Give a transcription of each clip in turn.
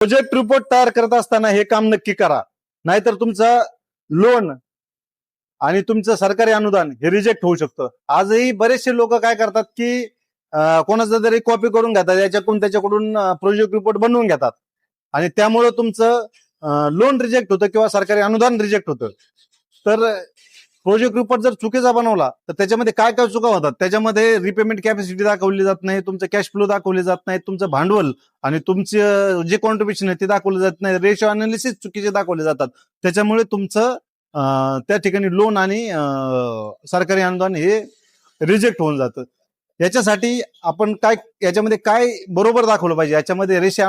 Project report तयार करत असताना हे काम नक्की करा, नाहीतर तुमचं लोन आणि तुमचं सरकारी अनुदान हे रिजेक्ट होऊ शकतं. आजही बरेचसे लोक काय करतात की कोणाचं तरी कॉपी करून घेतात, याच्याकडून त्याच्याकडून प्रोजेक्ट रिपोर्ट बनवून घेतात आणि त्यामुळे तुमचं लोन रिजेक्ट होतं किंवा सरकारी अनुदान रिजेक्ट होतं. तर प्रोजेक्ट रिपोर्ट जर चुकीचा बनवला तर त्याच्यामध्ये काय काय चुका होतात, त्याच्यामध्ये रिपेमेंट कॅपॅसिटी दाखवली जात नाही, तुमचं कॅश फ्लो दाखवले जात नाही, तुमचं भांडवल आणि तुमचे जे कॉन्ट्रीब्युशन आहे ते दाखवलं जात नाही, रेशो अनालिसिस चुकीचे दाखवले जातात. त्याच्यामुळे तुमचं त्या ठिकाणी लोन आणि सरकारी अनुदान हे रिजेक्ट होऊन जातं. याच्यासाठी आपण काय याच्यामध्ये काय बरोबर दाखवलं पाहिजे, याच्यामध्ये रेशो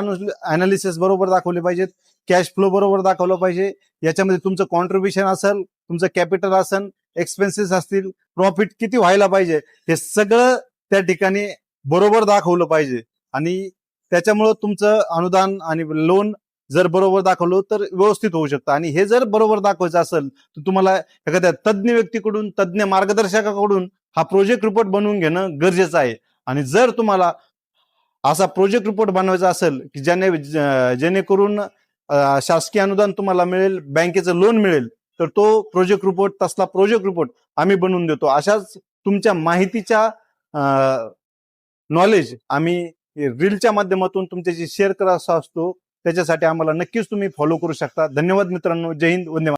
अनालिसिस बरोबर दाखवले पाहिजेत, कॅश फ्लो बरोबर दाखवलं पाहिजे, याच्यामध्ये तुमचं कॉन्ट्रीब्युशन असेल, तुमचं कॅपिटल असेल, एक्सपेन्सेस असतील, प्रॉफिट किती व्हायला पाहिजे, हे सगळं त्या ठिकाणी बरोबर दाखवलं पाहिजे. आणि त्याच्यामुळं तुमचं अनुदान आणि लोन जर बरोबर दाखवलं तर व्यवस्थित होऊ शकतं. आणि हे जर बरोबर दाखवायचं असेल तर तुम्हाला एखाद्या तज्ज्ञ व्यक्तीकडून, तज्ज्ञ मार्गदर्शकाकडून हा प्रोजेक्ट रिपोर्ट बनवून घेणं गरजेचं आहे. आणि जर तुम्हाला असा प्रोजेक्ट रिपोर्ट बनवायचा असेल की जेणेकरून शासकीय अनुदान तुम्हाला मिळेल, बँकेचं लोन मिळेल, तर तो प्रोजेक्ट रिपोर्ट, तसला प्रोजेक्ट रिपोर्ट आम्ही बनवून देतो. अशाच तुमच्या माहितीच्या नॉलेज आम्ही रीलच्या माध्यमातून तुमच्याशी शेअर करत असतो. त्याच्यासाठी आम्हाला नक्कीच तुम्ही फॉलो करू शकता. धन्यवाद मित्रांनो. जय हिंद. वंदे मातरम.